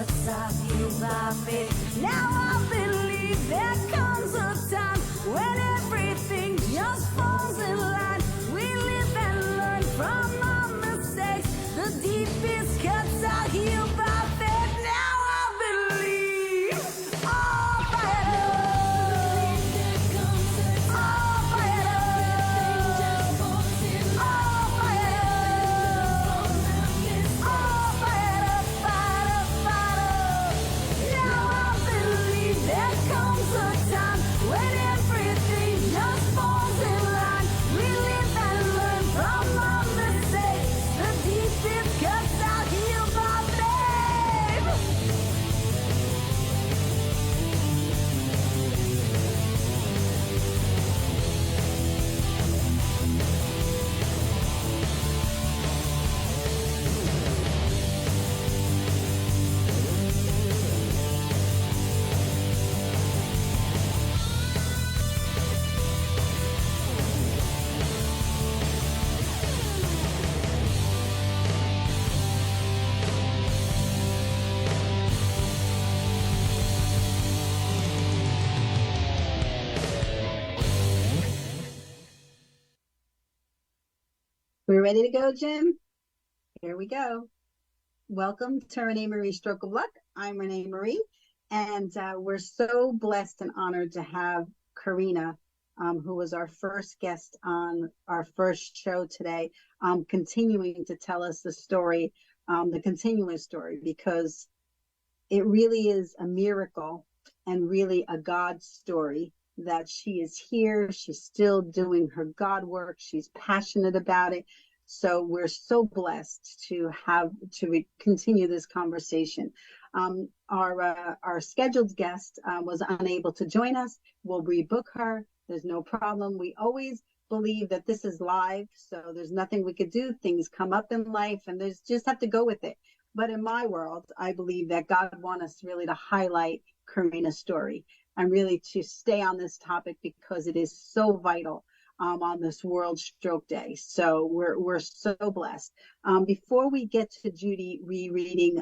cuts out healed by faith. Now I believe there comes a time when everything just falls in line. We live and learn from our mistakes. The deepest cuts out healed by faith. Now I believe. Oh, We're ready to go, Jim? Here we go. Welcome to RenéMarie Stroke of Luck. I'm RenéMarie, and we're so blessed and honored to have Karina, who was our first guest on our first show today, continuing to tell us the story, the continuous story, because it really is a miracle and really a God story that she is here. She's still doing her God work. She's passionate about it. So we're so blessed to continue this conversation. Our scheduled guest was unable to join us. We'll rebook her. There's no problem. We always believe that this is live, so there's nothing we could do. Things come up in life, and there's just have to go with it. But in my world, I believe that God wants us really to highlight Karina's story and really to stay on this topic because it is so vital on this World Stroke Day. So we're so blessed. Before we get to Judy rereading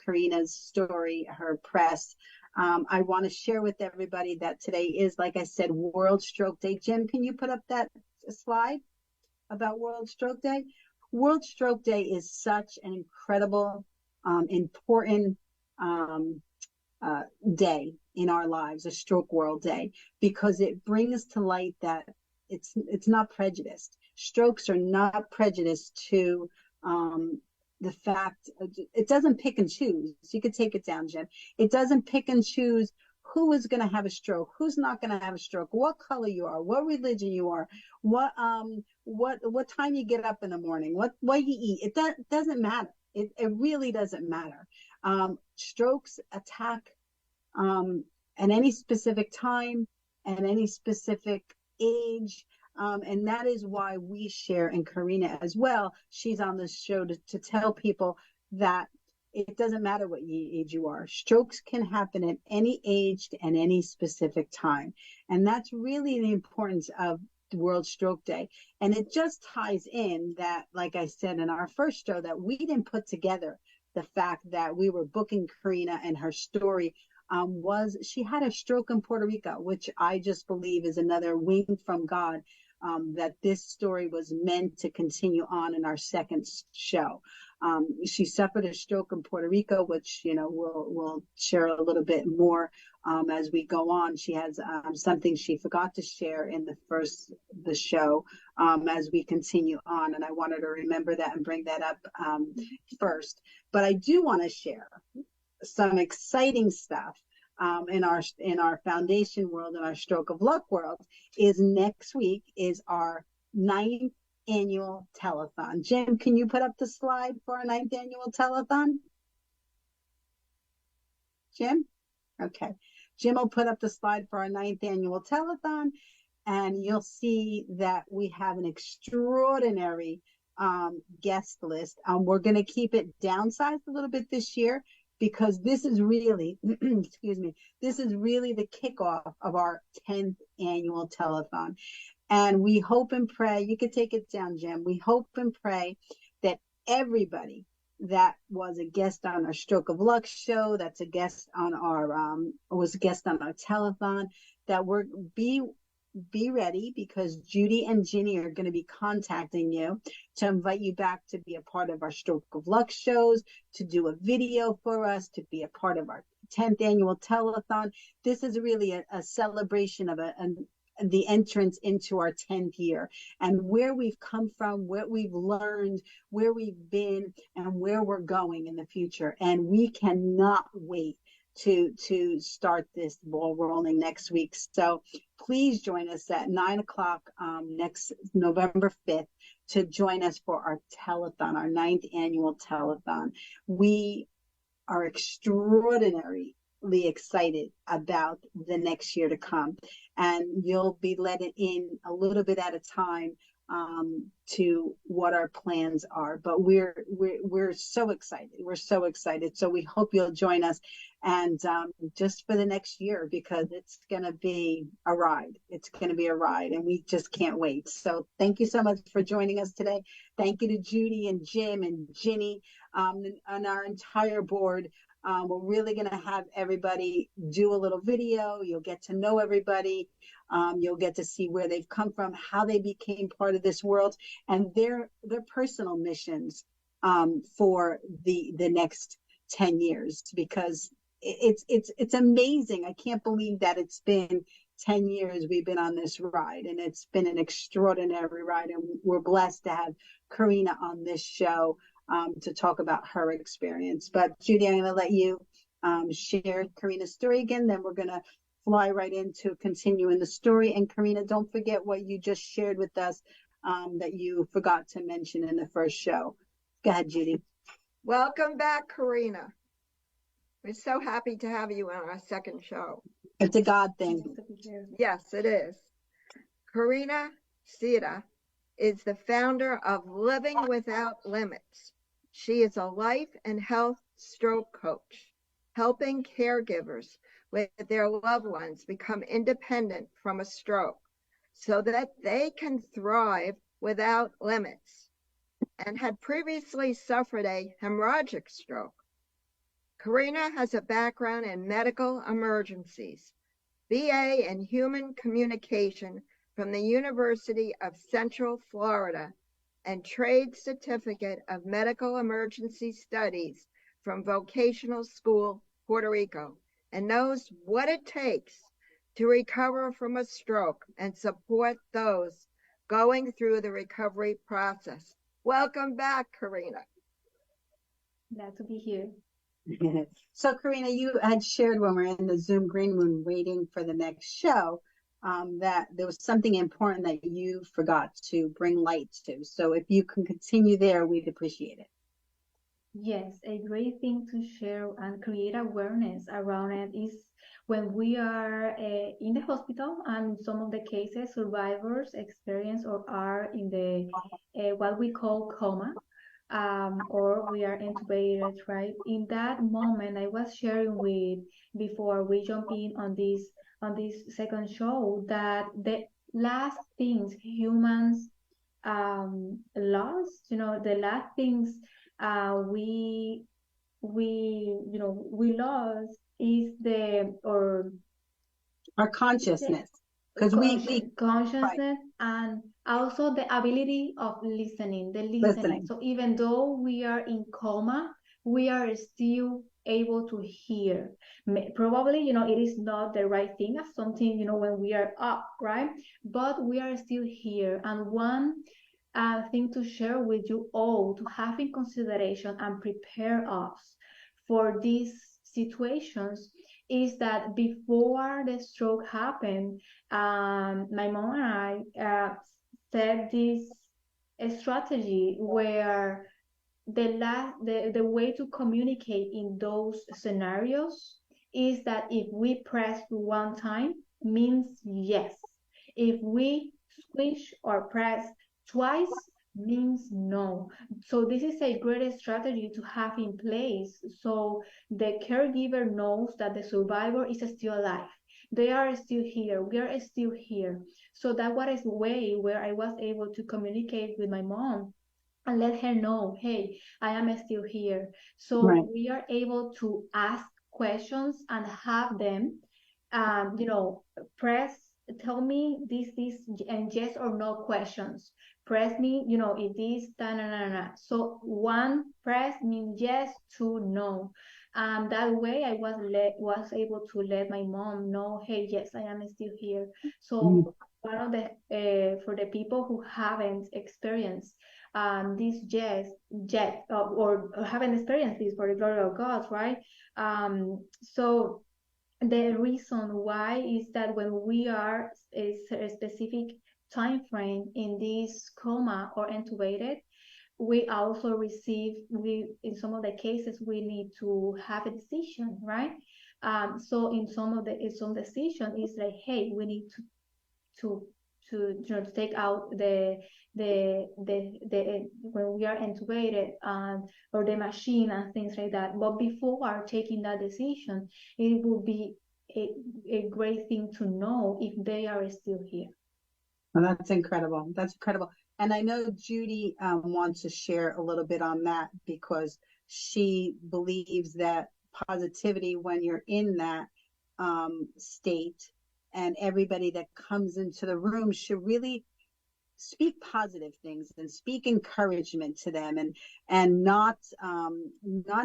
Karina's story, her press, I want to share with everybody that today is, like I said, World Stroke Day. Jim, can you put up that slide about World Stroke Day? World Stroke Day is such an incredible, important day in our lives, a Stroke World Day, because it brings to light that it's not prejudiced. Strokes are not prejudiced to the fact, it doesn't pick and choose. You could take it down, Jim. It doesn't pick and choose who is going to have a stroke, who's not going to have a stroke, what color you are, what religion you are, what time you get up in the morning, what you eat. It doesn't matter. It really doesn't matter. Strokes attack at any specific time, at any specific age, and that is why we share, and Karina as well, she's on this show to tell people that it doesn't matter what age you are. Strokes can happen at any age and any specific time. And that's really the importance of World Stroke Day. And it just ties in that, like I said in our first show, that we didn't put together the fact that we were booking Karina, and her story was she had a stroke in Puerto Rico, which I just believe is another wink from God, that this story was meant to continue on in our second show. She suffered a stroke in Puerto Rico, which, we'll share a little bit more as we go on. She has something she forgot to share in the show as we continue on, and I wanted to remember that and bring that up first. But I do want to share some exciting stuff in our foundation world, in our Stroke of Luck world. Is next week is our 9th annual telethon. Jim, can you put up the slide for our 9th annual telethon? Jim? Okay. Jim will put up the slide for our 9th annual telethon, and you'll see that we have an extraordinary guest list. We're going to keep it downsized a little bit this year, because this is really, this is really the kickoff of our 10th annual telethon. And we hope and pray, you could take it down, Jim. We hope and pray that everybody that was a guest on our Stroke of Luck show. That's a guest on our was a guest on our telethon. That we're be ready, because Judy and Ginny are going to be contacting you to invite you back to be a part of our Stroke of Luck shows, to do a video for us, to be a part of our 10th annual telethon. This is really a celebration of the entrance into our 10th year, and where we've come from, what we've learned, where we've been, and where we're going in the future. And we cannot wait to start this ball rolling next week. So please join us at 9 o'clock next November 5th to join us for our telethon, our 9th annual telethon. We are extraordinarily excited about the next year to come, and you'll be let in a little bit at a time to what our plans are. But we're so excited. We're so excited. So we hope you'll join us, and just for the next year, because it's going to be a ride. It's going to be a ride, and we just can't wait. So thank you so much for joining us today. Thank you to Judy and Jim and Ginny and our entire board. We're really going to have everybody do a little video. You'll get to know everybody. You'll get to see where they've come from, how they became part of this world, and their personal missions for the next 10 years, because it's amazing. I can't believe that it's been 10 years we've been on this ride, and it's been an extraordinary ride, and we're blessed to have Karina on this show to talk about her experience. But Judy, I'm going to let you share Karina's story again, then we're going to fly right into continuing the story. And Karina, don't forget what you just shared with us that you forgot to mention in the first show. Go ahead, Judy. Welcome back, Karina. We're so happy to have you on our second show. It's a God thing. Yes, it is. Karina Seda is the founder of Living Without Limits. She is a life and health stroke coach, helping caregivers with their loved ones become independent from a stroke so that they can thrive without limits, and had previously suffered a hemorrhagic stroke. Karina has a background in medical emergencies, BA in human communication from the University of Central Florida, and trade certificate of medical emergency studies from Vocational School, Puerto Rico, and knows what it takes to recover from a stroke and support those going through the recovery process. Welcome back, Karina. Glad to be here. So Karina, you had shared when we were in the Zoom green room waiting for the next show that there was something important that you forgot to bring light to. So if you can continue there, we'd appreciate it. Yes, a great thing to share and create awareness around it is when we are in the hospital, and some of the cases survivors experience or are in the what we call coma, or we are intubated, right? In that moment, I was sharing with, before we jump in on this second show, that the last things humans lost, the last things we lost is our consciousness, because we consciousness, right. And also the ability of listening. So even though we are in coma, we are still able to hear. Probably, it is not the right thing as something, when we are up, right? But we are still here. And one thing to share with you all, to have in consideration and prepare us for these situations, is that before the stroke happened, my mom and I set this strategy where the way to communicate in those scenarios is that if we press one time, means yes. If we squish or press twice, means no. So this is a great strategy to have in place, so the caregiver knows that the survivor is still alive. They are still here. We are still here. So that was a way where I was able to communicate with my mom and let her know, hey, I am still here. Right. So we are able to ask questions and have them, you know, press, tell me this, and yes or no questions. Press me, you know, if this, da, na, na, na. So one press means yes, two no. That way I was able to let my mom know, hey, yes, I am still here. Mhm. So one of the for the people who haven't experienced this yet or haven't experienced this for the glory of God, right? So the reason why is that when we are a specific time frame in this coma or intubated, we also receive, we in some of the cases we need to have a decision, right? So in some decision is like, hey, we need to you know, to take out the when we are intubated, or the machine and things like that. But before taking that decision, it would be a great thing to know if they are still here. Well, that's incredible. That's incredible. And I know Judy wants to share a little bit on that because she believes that positivity, when you're in that state, and everybody that comes into the room should really speak positive things and speak encouragement to them, and not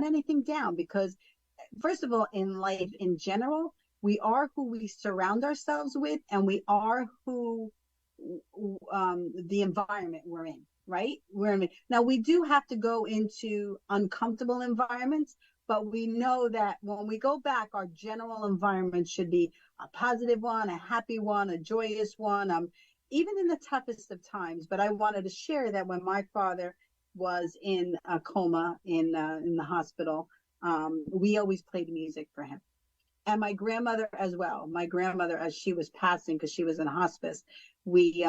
anything down, because first of all, in life in general, we are who we surround ourselves with, and we are who the environment we're in, right? We're in. Now, we do have to go into uncomfortable environments, but we know that when we go back, our general environment should be a positive one, a happy one, a joyous one, even in the toughest of times. But I wanted to share that when my father was in a coma in the hospital, we always played music for him, and my grandmother as well. My grandmother, as she was passing, because she was in hospice, we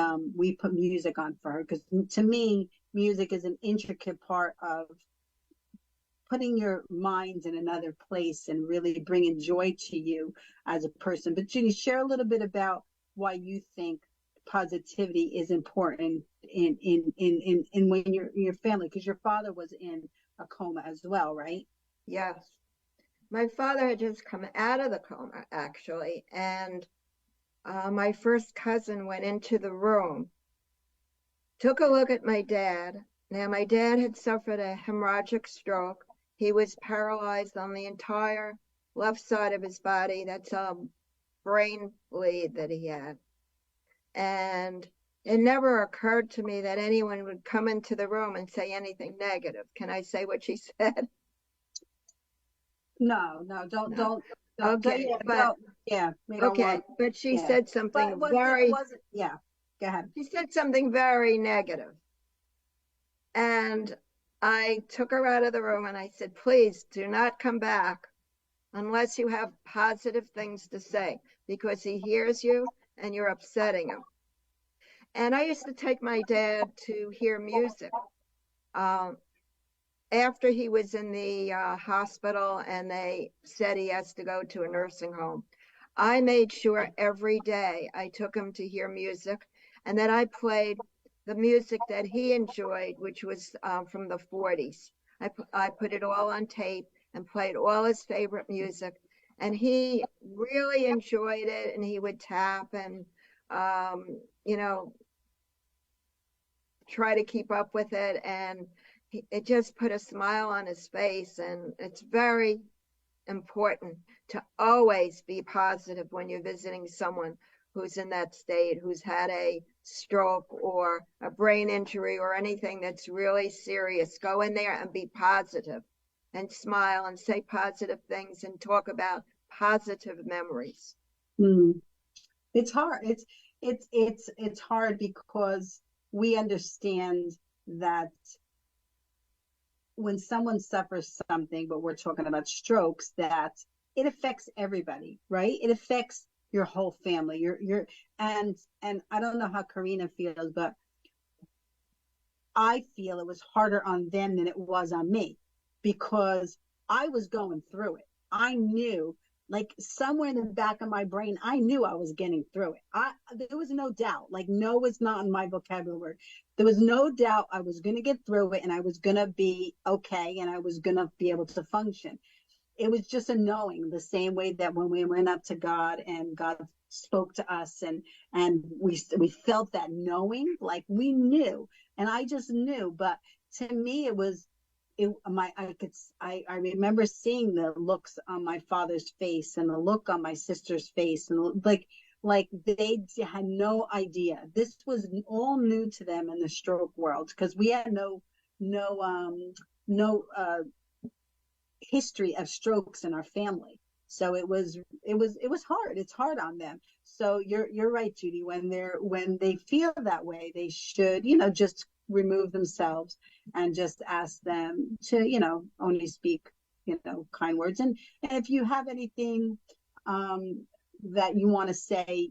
put music on for her, because to me, music is an intricate part of putting your mind in another place and really bringing joy to you as a person. But Judy, share a little bit about why you think positivity is important in when you're in your family, because your father was in a coma as well, right? Yes. My father had just come out of the coma, actually, and my first cousin went into the room, took a look at my dad. Now, my dad had suffered a hemorrhagic stroke. He was paralyzed on the entire left side of his body. That's a brain bleed that he had. And it never occurred to me that anyone would come into the room and say anything negative. Can I say what she said? No, don't. Okay, Yeah, but yeah, we don't okay, want. but she Yeah, said but something it very, wasn't. Yeah, go ahead. she said something very negative. And I took her out of the room and I said, please do not come back unless you have positive things to say, because he hears you and you're upsetting him. And I used to take my dad to hear music. After he was in the hospital and they said he has to go to a nursing home, I made sure every day I took him to hear music, and then I played the music that he enjoyed, which was from the 40s. I put it all on tape and played all his favorite music, and he really enjoyed it, and he would tap and, you know, try to keep up with it. And it just put a smile on his face. And it's very important to always be positive when you're visiting someone who's in that state, who's had a stroke or a brain injury or anything that's really serious. Go in there and be positive and smile and say positive things and talk about positive memories. Mm. It's hard. It's hard because we understand that when someone suffers something, but we're talking about strokes, that it affects everybody, right? It affects your whole family. And I don't know how Karina feels, but I feel it was harder on them than it was on me, because I was going through it. I knew like somewhere in the back of my brain, I knew I was getting through it. There was no doubt. Like, no was not in my vocabulary. There was no doubt I was going to get through it, and I was going to be okay, and I was going to be able to function. It was just a knowing, the same way that when we went up to God and God spoke to us, and we felt that knowing, like we knew, and I just knew. But to me, it was I remember seeing the looks on my father's face and the look on my sister's face, and like they had no idea. This was all new to them in the stroke world, because we had no history of strokes in our family. So it was hard. It's hard on them. So you're right, Judy. When they feel that way, they should, just remove themselves and just ask them to, only speak, kind words. And if you have anything that you want to say,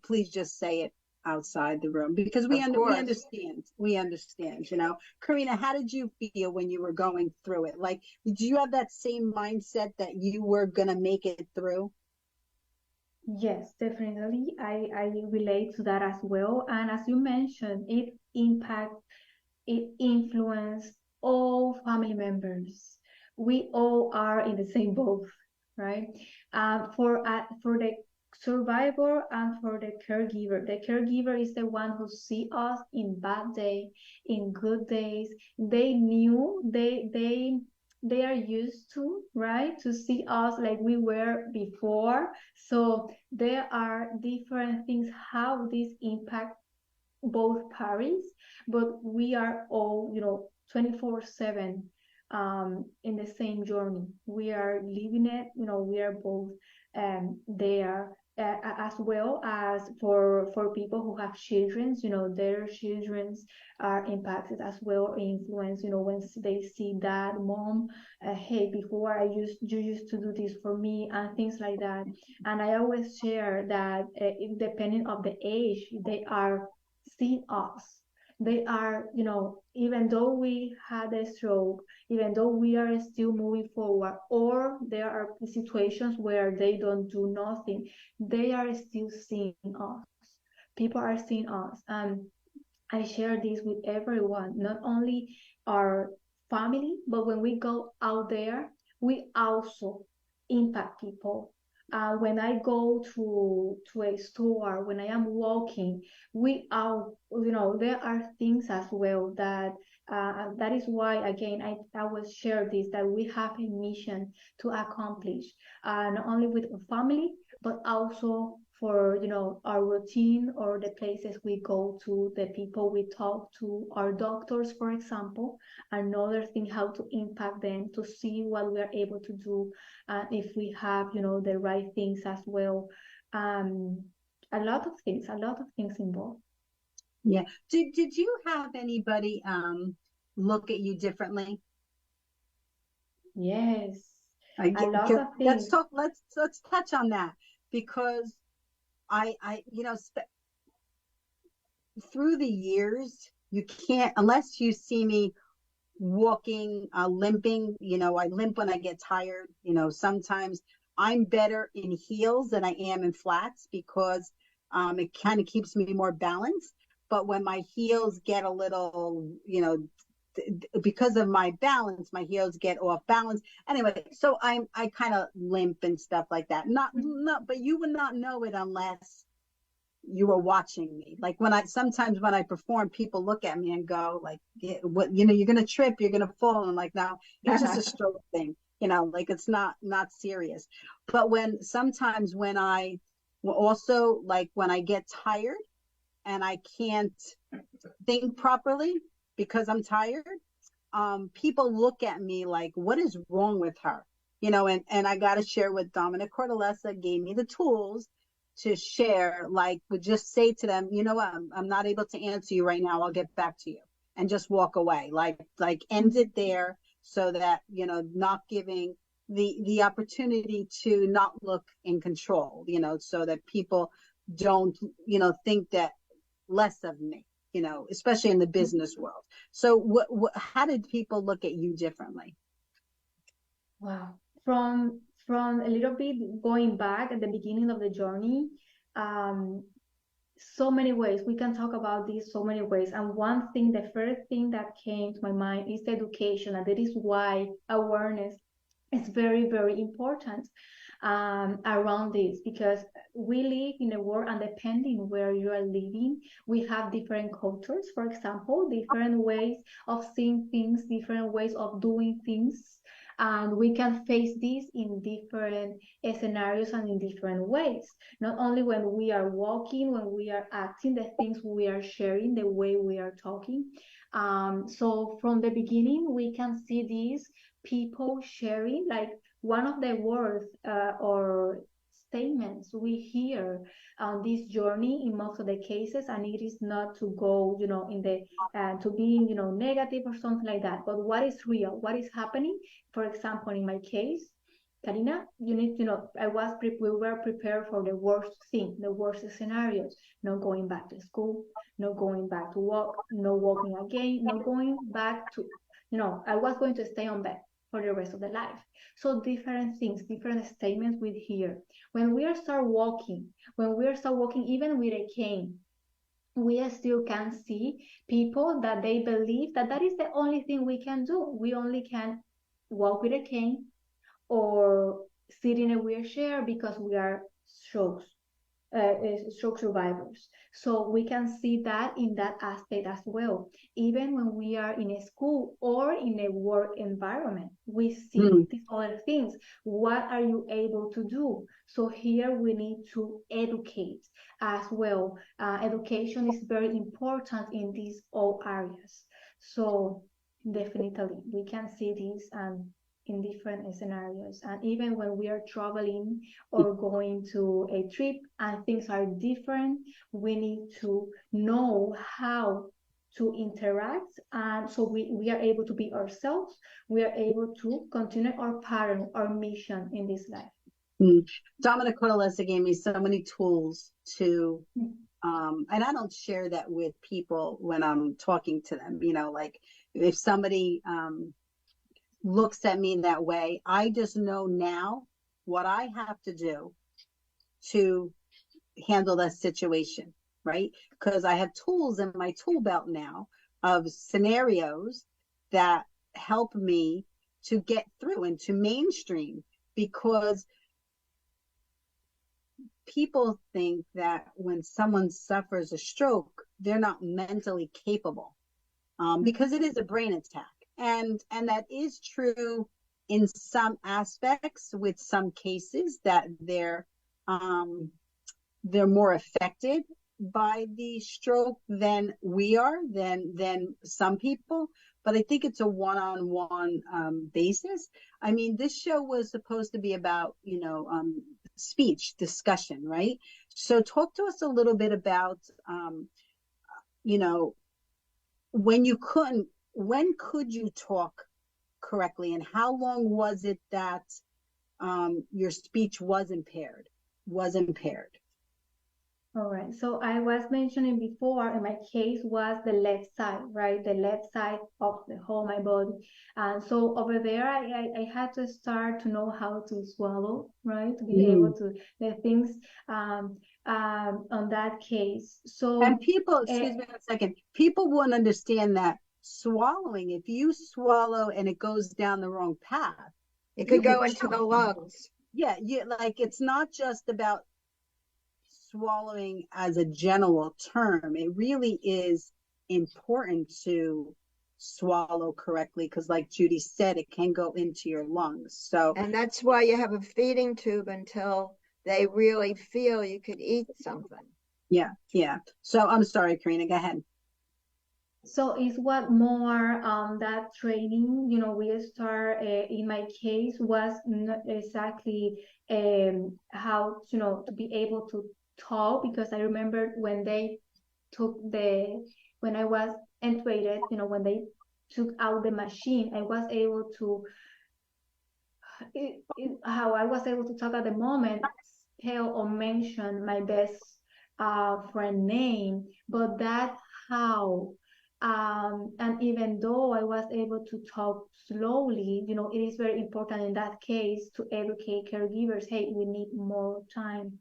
please just say it outside the room, because we understand. Karina, how did you feel when you were going through it? Like, did you have that same mindset that you were gonna make it through? Yes, definitely. I relate to that as well. And as you mentioned, it influenced all family members. We all are in the same boat, right? For the survivor and for the caregiver. The caregiver is the one who see us in bad day, in good days. They knew they are used to, right, to see us like we were before. So there are different things how this impact both parties, but we are all 24/7 in the same journey. We are living it, we are both there, as well as for people who have children, their children are impacted as well, influenced, when they see that mom, hey, before you used to do this for me, and things like that. And I always share that depending of the age, they are seeing us. They are, even though we had a stroke, even though we are still moving forward, or there are situations where they don't do nothing, they are still seeing us. People are seeing us. And I share this with everyone, not only our family, but when we go out there, we also impact people. When I go to a store, when I am walking, we are, there are things as well that is why, again, I will share this, that we have a mission to accomplish, not only with our family, but also for our routine, or the places we go to, the people we talk to, our doctors, for example. Another thing, how to impact them, to see what we are able to do, if we have the right things as well. A lot of things involved. Yeah. Did you have anybody look at you differently? Yes, a lot of things. Let's touch on that, because I through the years, you can't, unless you see me walking, limping, I limp when I get tired. Sometimes I'm better in heels than I am in flats, because it kind of keeps me more balanced. But when my heels get a little, because of my balance, my heels get off balance. Anyway, so I kind of limp and stuff like that. Not, but you would not know it unless you were watching me. Like sometimes when I perform, people look at me and go like, what, you're going to trip, you're going to fall. And I'm like, no, it's just a stroke thing, like it's not serious. But sometimes when I also, like when I get tired and I can't think properly because I'm tired, people look at me like, what is wrong with her? And I got to share what Dominic Cordelesa gave me the tools to share, like, would just say to them, I'm not able to answer you right now. I'll get back to you, and just walk away, like end it there, so that, not giving the opportunity to not look in control, so that people don't, think that less of me, especially in the business world. So how did people look at you differently? Wow. From from a little bit going back at the beginning of the journey, so many ways we can talk about this, so many ways. And one thing, the first thing that came to my mind is education, and that is why awareness is very, very important around this, because we live in a world, and depending where you are living, we have different cultures, for example, different ways of seeing things, different ways of doing things, and we can face this in different scenarios and in different ways, not only when we are walking, when we are acting, the things we are sharing, the way we are talking. So from the beginning we can see these people sharing, like one of the words or statements we hear on this journey in most of the cases, and it is not to go, in the to being, negative or something like that, but what is real, what is happening. For example, in my case, Karina, you need, we were prepared for the worst thing, the worst scenarios, not going back to school, not going back to work, no walking again, not going back to, I was going to stay on bed for the rest of the life. So different things, different statements we hear. When we start walking, even with a cane, we still can see people that they believe that that is the only thing we can do. We only can walk with a cane or sit in a wheelchair because we are stroke survivors. So we can see that in that aspect as well. Even when we are in a school or in a work environment, we see these other things. What are you able to do? So here we need to educate as well. Education is very important in these all areas. So definitely we can see this in different scenarios. And even when we are traveling or going to a trip and things are different, we need to know how to interact, and so we are able to be ourselves, we are able to continue our pattern, our mission in this life. Dominic Cortellessa gave me so many tools to and I don't share that with people when I'm talking to them, like if somebody looks at me that way, I just know now what I have to do to handle that situation, right? Because I have tools in my tool belt now of scenarios that help me to get through and to mainstream, because people think that when someone suffers a stroke, they're not mentally capable, because it is a brain attack. And that is true in some aspects, with some cases that they're more affected by the stroke than we are, than some people. But I think it's a one-on-one basis. I mean, this show was supposed to be about, speech discussion, right? So talk to us a little bit about, when could you talk correctly, and how long was it that your speech was impaired? All right. So I was mentioning before, in my case was the left side, right? The left side of the whole my body. And so over there, I had to start to know how to swallow, right? To be able to the things on that case. So and people, excuse me a second, people wouldn't understand that swallowing, if you swallow and it goes down the wrong path, it could go into the lungs. Yeah, like it's not just about swallowing as a general term. It really is important to swallow correctly, because like Judy said, it can go into your lungs. So, and that's why you have a feeding tube until they really feel you could eat something. Yeah. So I'm sorry, Karina, go ahead. So it's what more that training, we start, in my case, was not exactly how, to be able to talk, because I remember when they when I was intubated, when they took out the machine, I was able to, how I was able to talk at the moment, tell or mention my best friend name, but that how And even though I was able to talk slowly, it is very important in that case to educate caregivers, hey, we need more time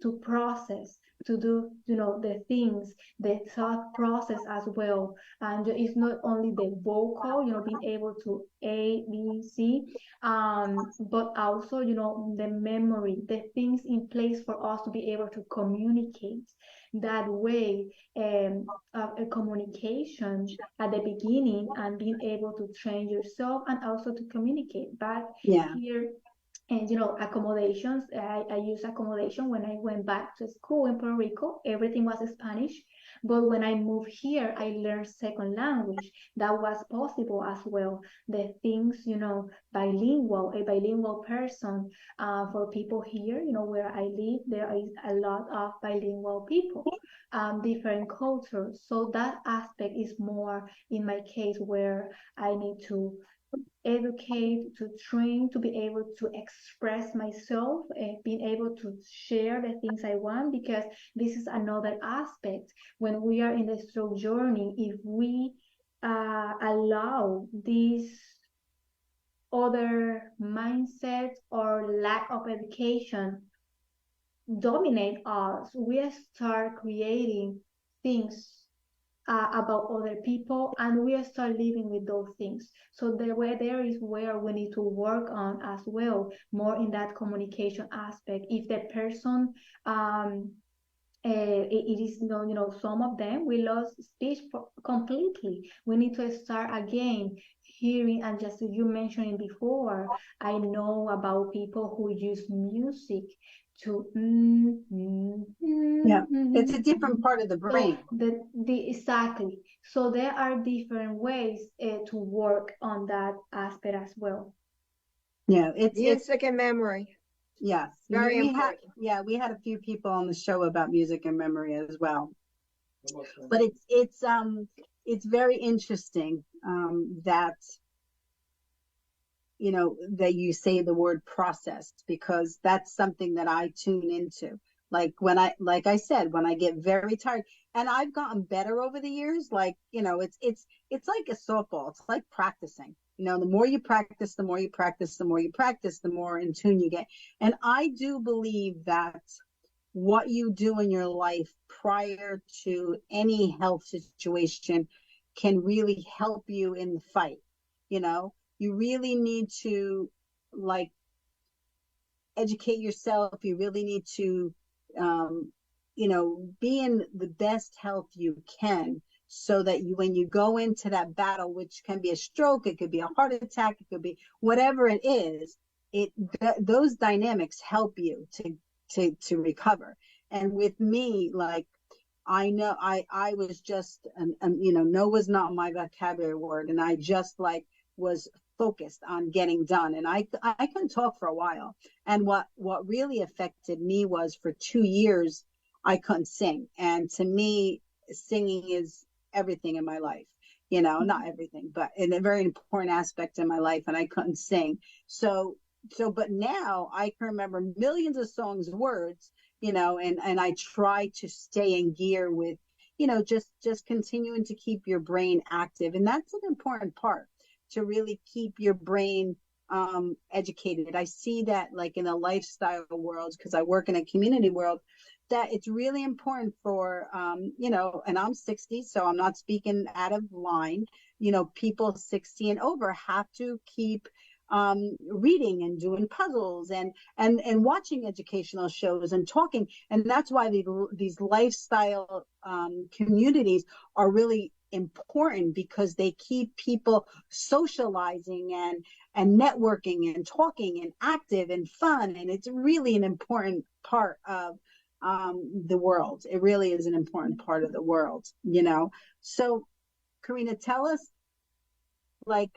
to process, to do, the things, the thought process as well. And it's not only the vocal, being able to A, B, C, but also, the memory, the things in place for us to be able to communicate that way. A communication at the beginning and being able to train yourself and also to communicate back Yeah. here. And accommodations, I use accommodation when I went back to school in Puerto Rico. Everything was Spanish, but when I moved here, I learned second language. That was possible as well. The things, bilingual, a bilingual person. For people here, where I live, there is a lot of bilingual people, different cultures. So that aspect is more in my case where I need to educate, to train, to be able to express myself, being able to share the things I want, because this is another aspect. When we are in the stroke journey, if we allow this other mindset or lack of education dominate us, we start creating things about other people, and we start living with those things. So there is where we need to work on as well, more in that communication aspect. If the person it is some of them we lost speech completely, we need to start again hearing. And just as you mentioned before, I know about people who use music to Yeah, it's a different part of the brain. So exactly. So there are different ways to work on that aspect as well. Yeah, it's music and memory. Yes, Very important. we had a few people on the show about music and memory as well. But it's very interesting that that you say the word processed, because that's something that I tune into. Like I said, when I get very tired, and I've gotten better over the years, it's like a softball. It's like practicing. The more you practice, the more you practice, the more you practice, the more in tune you get. And I do believe that what you do in your life prior to any health situation can really help you in the fight. You really need to educate yourself. You really need to be in the best health you can, so that when you go into that battle, which can be a stroke, it could be a heart attack, it could be whatever it is, those dynamics help you to recover. And with me, I know I was just no was not my vocabulary word, and I just was focused on getting done, and I couldn't talk for a while. And what really affected me was, for 2 years I couldn't sing. And to me, singing is everything in my life. Not everything, but in a very important aspect in my life, and I couldn't sing. But now I can remember millions of songs, words, and I try to stay in gear with, just continuing to keep your brain active. And that's an important part, to really keep your brain educated. I see that in the lifestyle world, because I work in a community world, that it's really important for, and I'm 60, so I'm not speaking out of line, people 60 and over have to keep reading and doing puzzles and watching educational shows and talking. And that's why these lifestyle communities are really important, because they keep people socializing and networking and talking and active and fun. And it's really an important part of the world. It really is an important part of the world, So Karina, tell us what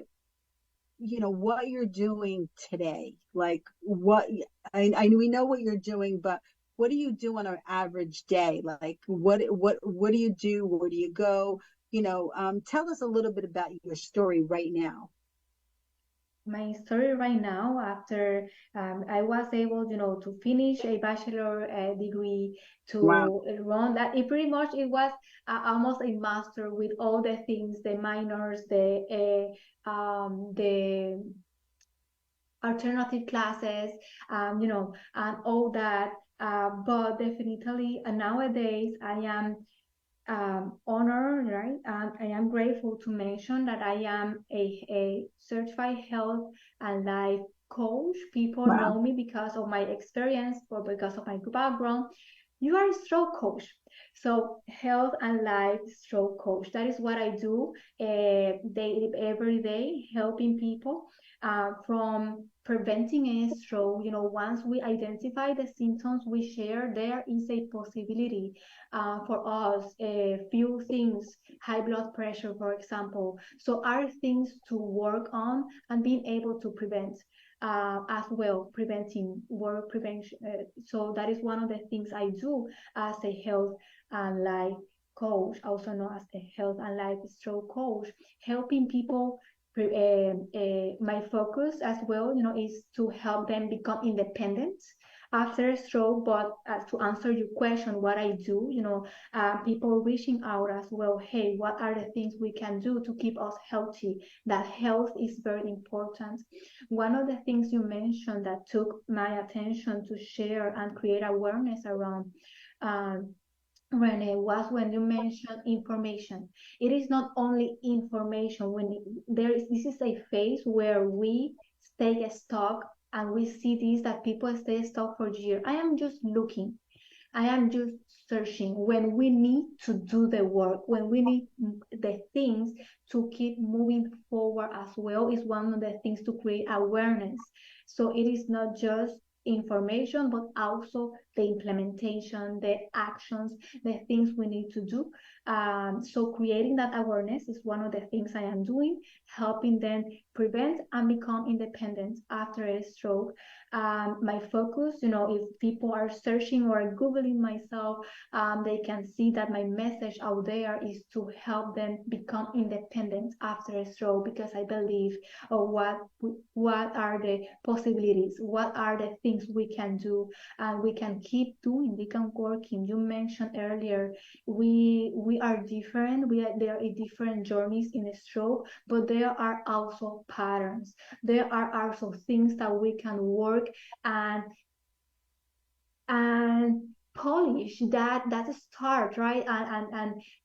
you're doing today. What we know what you're doing, but what do you do on an average day? What do you do? Where do you go? Tell us a little bit about your story right now. my story right now, after I was able, to finish a bachelor degree, Wow. to run that. It pretty much it was almost a master with all the things, the minors, the alternative classes, and all that. But definitely, nowadays I am honored, right? And I am grateful to mention that I am a certified health and life coach. People Wow. know me because of my experience or because of my background. You are a stroke coach. So health and life stroke coach. That is what I do every day, helping people from preventing a stroke. Once we identify the symptoms we share, there is a possibility for us, a few things, high blood pressure, for example. So are things to work on and being able to prevent as well, preventing work prevention. So that is one of the things I do as a health and life coach, also known as a health and life stroke coach, helping people. My focus as well, is to help them become independent after a stroke. But to answer your question, what I do, people reaching out as well, hey, what are the things we can do to keep us healthy? That health is very important. One of the things you mentioned that took my attention to share and create awareness around, Rene, was when you mentioned information. It is not only information. This is a phase where we stay stuck, and we see this, that people stay stuck for years. I am just looking. I am just searching, when we need to do the work, when we need the things to keep moving forward as well, is one of the things to create awareness. So it is not just information, but also the implementation, the actions, the things we need to do. So creating that awareness is one of the things I am doing, helping them prevent and become independent after a stroke. My focus, if people are searching or Googling myself, they can see that my message out there is to help them become independent after a stroke, because I believe what are the possibilities, what are the things we can do, and we can keep doing, we can working. You mentioned earlier, we are different, there are different journeys in a stroke, but there are also patterns. There are also things that we can work and polish that start, right?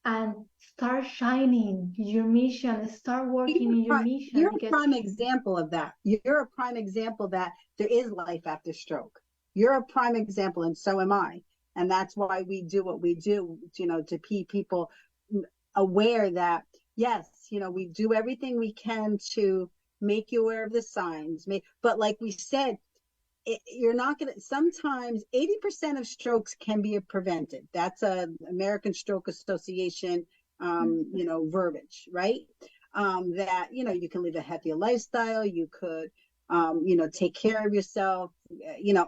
And start shining your mission, start working in your mission. You're Because a prime example of that. You're a prime example that there is life after stroke. You're a prime example, and so am I. And that's why we do what we do, to keep people aware that, yes, we do everything we can to make you aware of the signs. But like we said, you're not going to, sometimes 80% of strokes can be prevented. That's a American Stroke Association, verbiage, right? That, you can live a healthier lifestyle. You could, take care of yourself,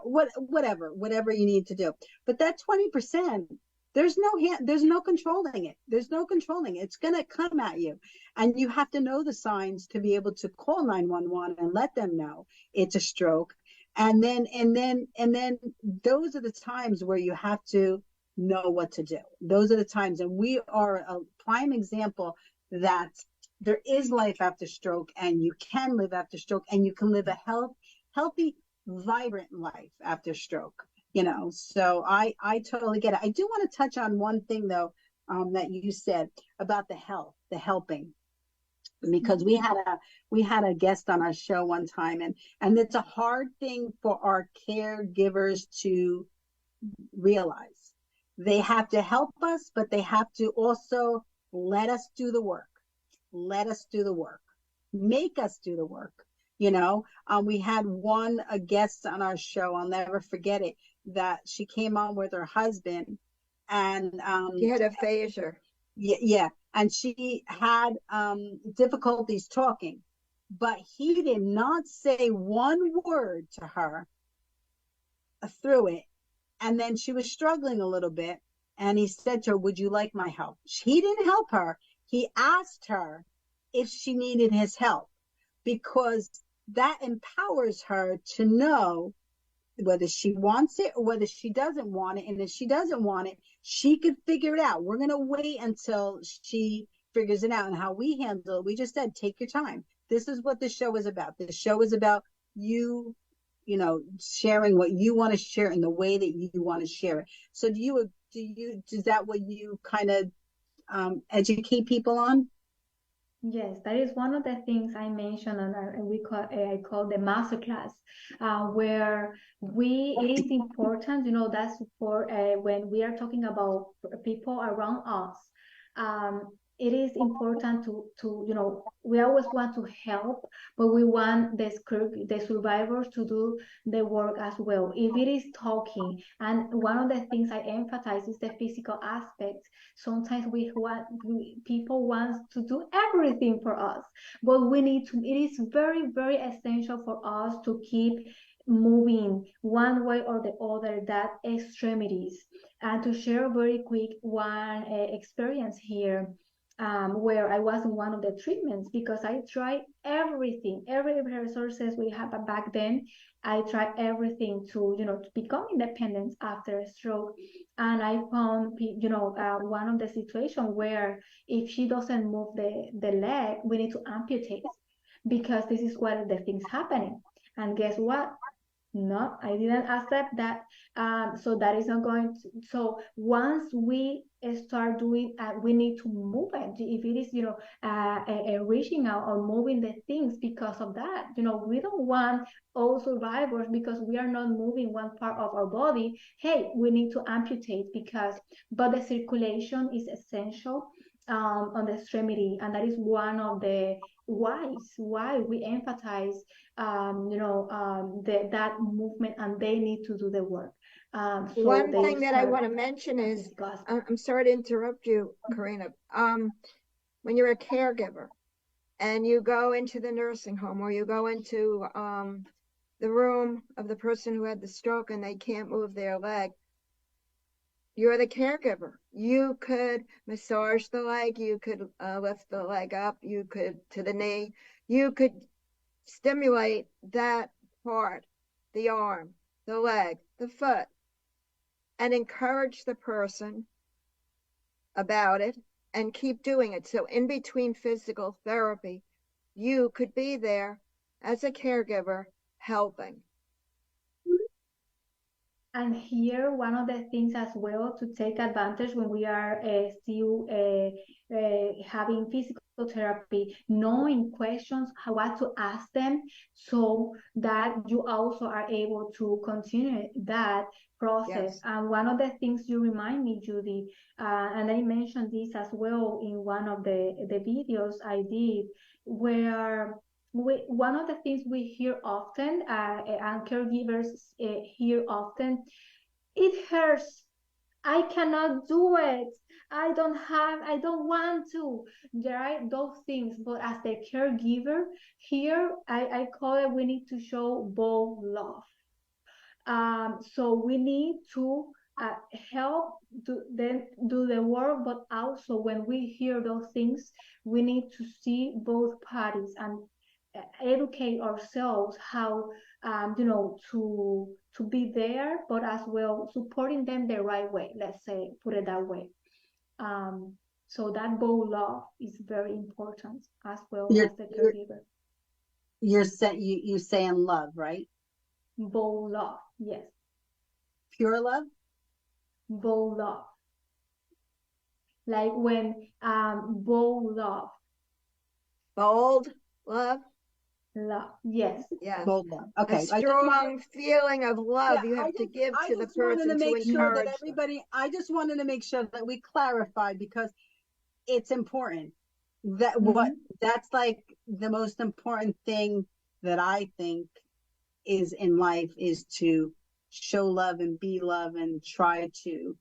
whatever you need to do. But that 20%, there's no controlling it. There's no controlling it. It's going to come at you. And you have to know the signs to be able to call 911 and let them know it's a stroke. And then those are the times where you have to know what to do. Those are the times. And we are a prime example that there is life after stroke, and you can live after stroke, and you can live a healthy, vibrant life after stroke. So I totally get it. I do want to touch on one thing though, that you said about the helping. Because we had a guest on our show one time, and it's a hard thing for our caregivers to realize. They have to help us, but they have to also let us do the work. Let us do the work. Make us do the work. We had a guest on our show, I'll never forget it, that she came on with her husband, and She had aphasia. Yeah. And she had difficulties talking, but he did not say one word to her through it. And then she was struggling a little bit, and he said to her, "Would you like my help?" He didn't help her. He asked her if she needed his help, because that empowers her to know whether she wants it or whether she doesn't want it. And if she doesn't want it, she could figure it out. We're going to wait until she figures it out. And how we handle it, we just said, take your time. This is what the show is about. The show is about you, sharing what you want to share in the way that you want to share it. So is that what you kind of educate people on? Yes, that is one of the things I mentioned, and I call the masterclass, where it is important, that support when we are talking about people around us. It is important to we always want to help, but we want the survivors to do the work as well. If it is talking, and one of the things I emphasize is the physical aspect. Sometimes people want to do everything for us, but it is very, very essential for us to keep moving one way or the other, that extremities. And to share very quick one experience here, where I was in one of the treatments, because I tried everything, every resources we had back then. I tried everything to become independent after a stroke, and I found one of the situation where if she doesn't move the leg, we need to amputate, because this is what the things happening. And guess what? No, I didn't accept that. So that is not going to. So once we start doing, we need to move it. If it is, reaching out or moving the things, because of that, we don't want all survivors, because we are not moving one part of our body. Hey, we need to amputate, but the circulation is essential on the extremity, and that is one of the why we emphasize that movement, and they need to do the work. So one thing that I want to mention is, I'm sorry to interrupt you, Karina. When you're a caregiver and you go into the nursing home, or you go into the room of the person who had the stroke and they can't move their leg, you're the caregiver. You could massage the leg, you could lift the leg up, you could to the knee, you could stimulate that part, the arm, the leg, the foot, and encourage the person about it and keep doing it. So in between physical therapy, you could be there as a caregiver helping. And here, one of the things as well to take advantage when we are still having physical therapy, knowing questions, what to ask them, so that you also are able to continue that process. Yes. And one of the things you remind me, Judy, and I mentioned this as well in one of the videos I did, where one of the things we hear often, and caregivers hear often, it hurts, I cannot do it, I don't want to, right? Those things. But as the caregiver here, I call it, we need to show both love. So we need to help do the work, but also when we hear those things, we need to see both parties and educate ourselves how to be there, but as well supporting them the right way, let's say, put it that way. So that both love is very important as well as the caregiver. You saying love, right? Bold love, yes. Pure love? Bold love. Like when bold love. Bold love? Love, yes. Yes. Bold love. Okay. A strong feeling of love you have to give to the person to make sure that everybody, I just wanted to make sure that we clarified, because it's important. That that's like the most important thing that I think is in life, is to show love and be love and try to,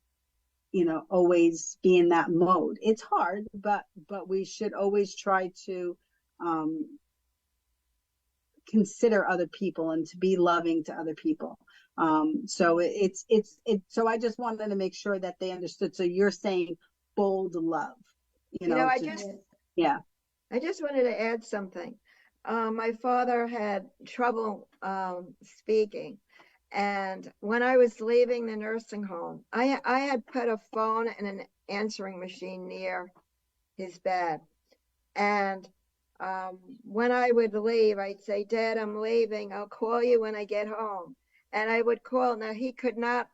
always be in that mode. It's hard, but we should always try to consider other people and to be loving to other people. So so I just wanted to make sure that they understood. So you're saying bold love, I just wanted to add something. my father had trouble speaking. And when I was leaving the nursing home, I had put a phone and an answering machine near his bed. And when I would leave, I'd say, Dad, I'm leaving. I'll call you when I get home. And I would call. Now, he could not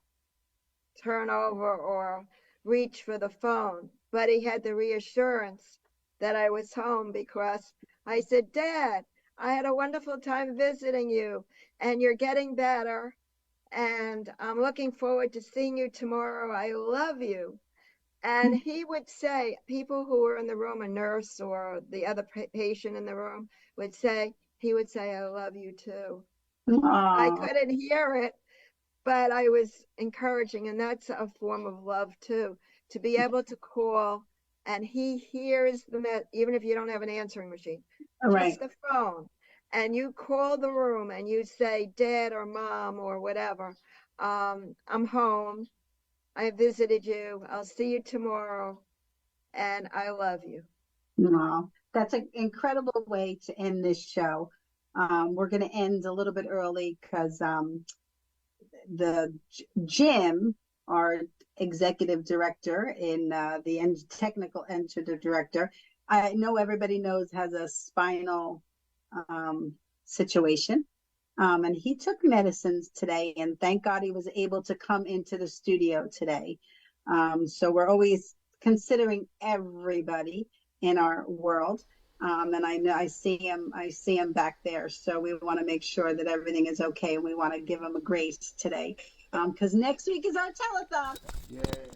turn over or reach for the phone, but he had the reassurance that I was home because I said, Dad, I had a wonderful time visiting you, and you're getting better, and I'm looking forward to seeing you tomorrow. I love you. And he would say, people who were in the room, a nurse or the other patient in the room would say, he would say, I love you too. I Aw, couldn't hear it, but I was encouraging, and that's a form of love too, to be able to call and he hears even if you don't have an answering machine, all right. just the phone, and you call the room and you say, Dad or Mom or whatever, I'm home. I visited you. I'll see you tomorrow, and I love you. No, that's an incredible way to end this show. We're going to end a little bit early because the Jim, our executive director in the technical entity director, I know everybody knows has a spinal situation. And he took medicines today, and thank God he was able to come into the studio today. So we're always considering everybody in our world. And I know I see him back there. So we want to make sure that everything is okay, and we want to give him a grace today. Because next week is our telethon. Yay.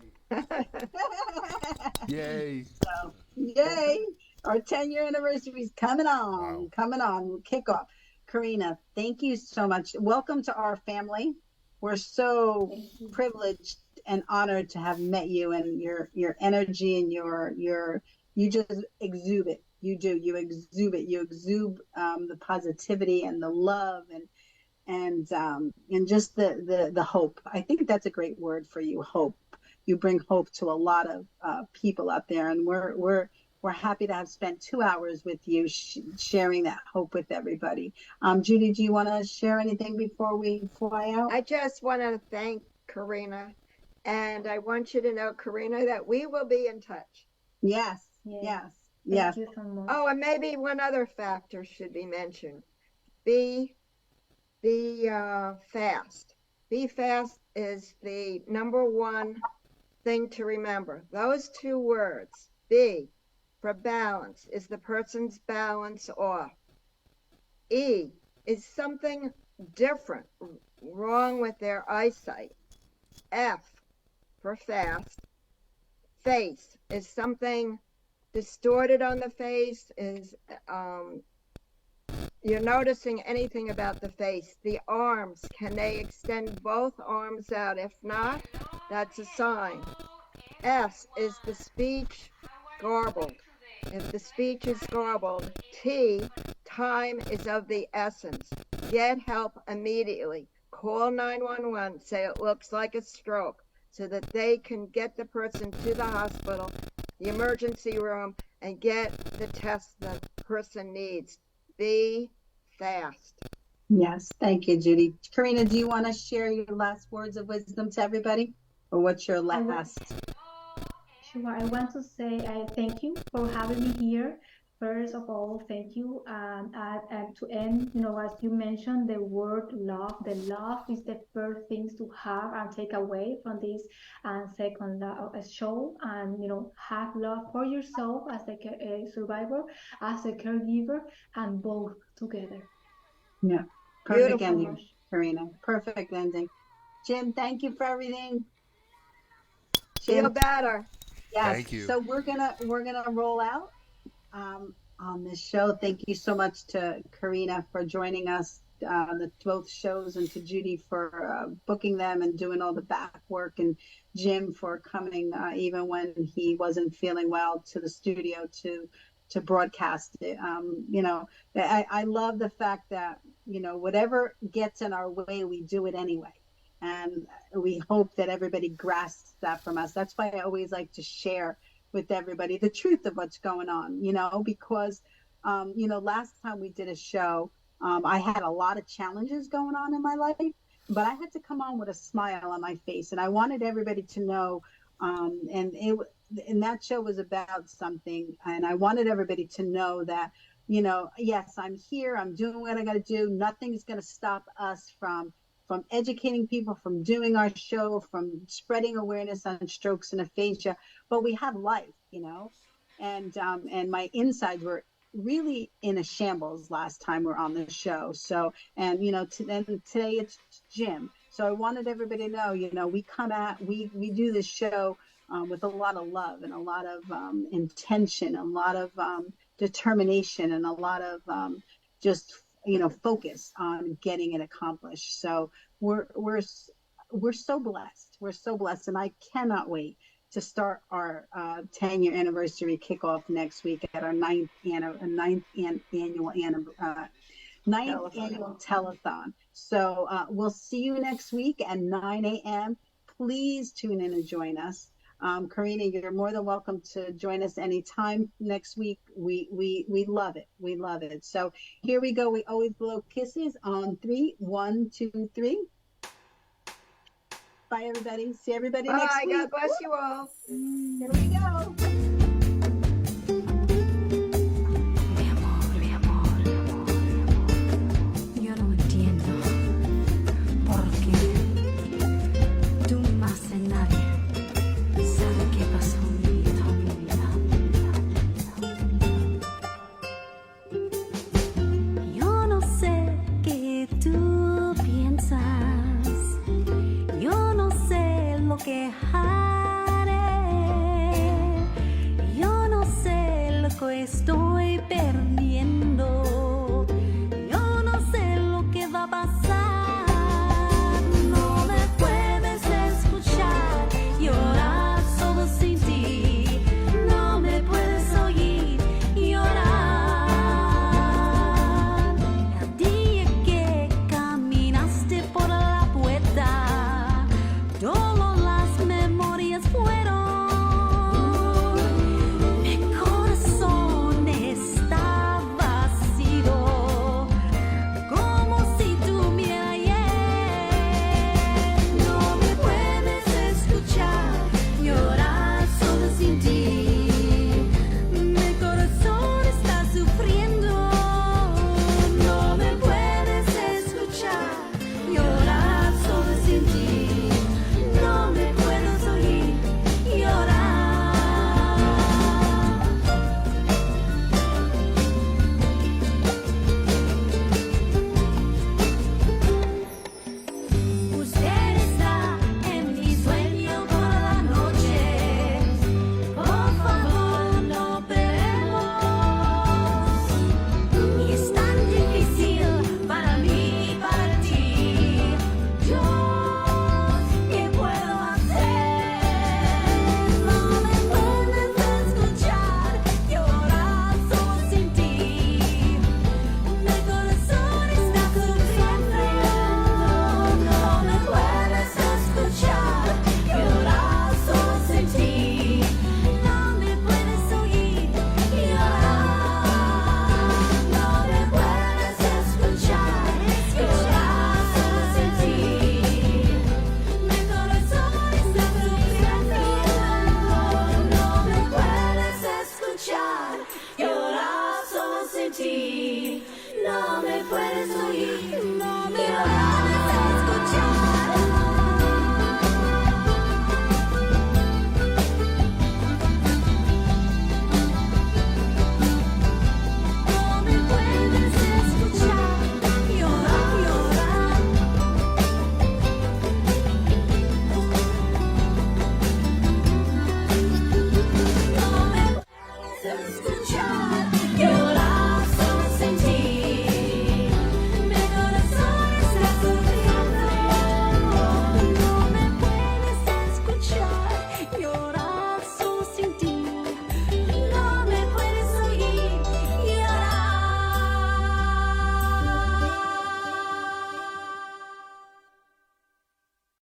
Yay. So, yay. Our 10-year anniversary is coming on. Wow. Coming on. Kickoff. Karina, thank you so much. Welcome to our family. We're so privileged and honored to have met you, and your energy and you just exude it. You do. You exude it. You exude the positivity and the love and just the hope. I think that's a great word for you, hope. You bring hope to a lot of people out there, and we're happy to have spent 2 hours with you sharing that hope with everybody. Judy, do you want to share anything before we fly out? I just want to thank Karina, and I want you to know, Karina, that we will be in touch. Yes. Thank you so much. Oh, and maybe one other factor should be mentioned. Be fast. Be fast is the number one thing to remember. Those two words, B, for balance, is the person's balance off. E is something different, wrong with their eyesight. F, for fast. Face is something distorted on the face, is you're noticing anything about the face. The arms, can they extend both arms out? If not, that's a sign. S is the speech garbled. If the speech is garbled. T, time is of the essence. Get help immediately. Call 911, say it looks like a stroke, so that they can get the person to the hospital, the emergency room, and get the test the person needs. Be fast. Yes, thank you, Judy. Karina, do you want to share your last words of wisdom to everybody? Or what's your last? Sure. I want to say thank you for having me here. First of all, thank you. And to end, as you mentioned, the word love. The love is the first things to have and take away from this second show. And, have love for yourself as a survivor, as a caregiver, and both together. Yeah, perfect Beautiful. ending, Karina. Perfect ending. Jim, thank you for everything. Feel better. Yes. Thank you. So we're gonna roll out on this show. Thank you so much to Karina for joining us both shows, and to Judy for booking them and doing all the back work, and Jim for coming even when he wasn't feeling well to the studio to broadcast it. I love the fact that whatever gets in our way, we do it anyway. And we hope that everybody grasps that from us. That's why I always like to share with everybody the truth of what's going on, because last time we did a show, I had a lot of challenges going on in my life, but I had to come on with a smile on my face, and I wanted everybody to know, and that show was about something, and I wanted everybody to know that, yes, I'm here, I'm doing what I got to do. Nothing is going to stop us from educating people, from doing our show, from spreading awareness on strokes and aphasia. But we have life, and my insides were really in a shambles last time we're on the show. So, and then today it's Jim. So I wanted everybody to know, we do this show with a lot of love and a lot of intention, a lot of determination, and a lot of just focus on getting it accomplished. So we're so blessed. We're so blessed, and I cannot wait to start our 10-year anniversary kickoff next week at our ninth annual telethon. So we'll see you next week at 9 a.m. Please tune in and join us. Karina, you're more than welcome to join us anytime next week. We love it. We love it. So here we go. We always blow kisses on 3. 1, 2, 3. Bye, everybody. See everybody next week. God bless you all. Here we go. Mi amor, yo no entiendo por qué tú más que nadie sabes qué pasó en mi vida. Yo no sé qué tú piensas, yo no sé lo que hay.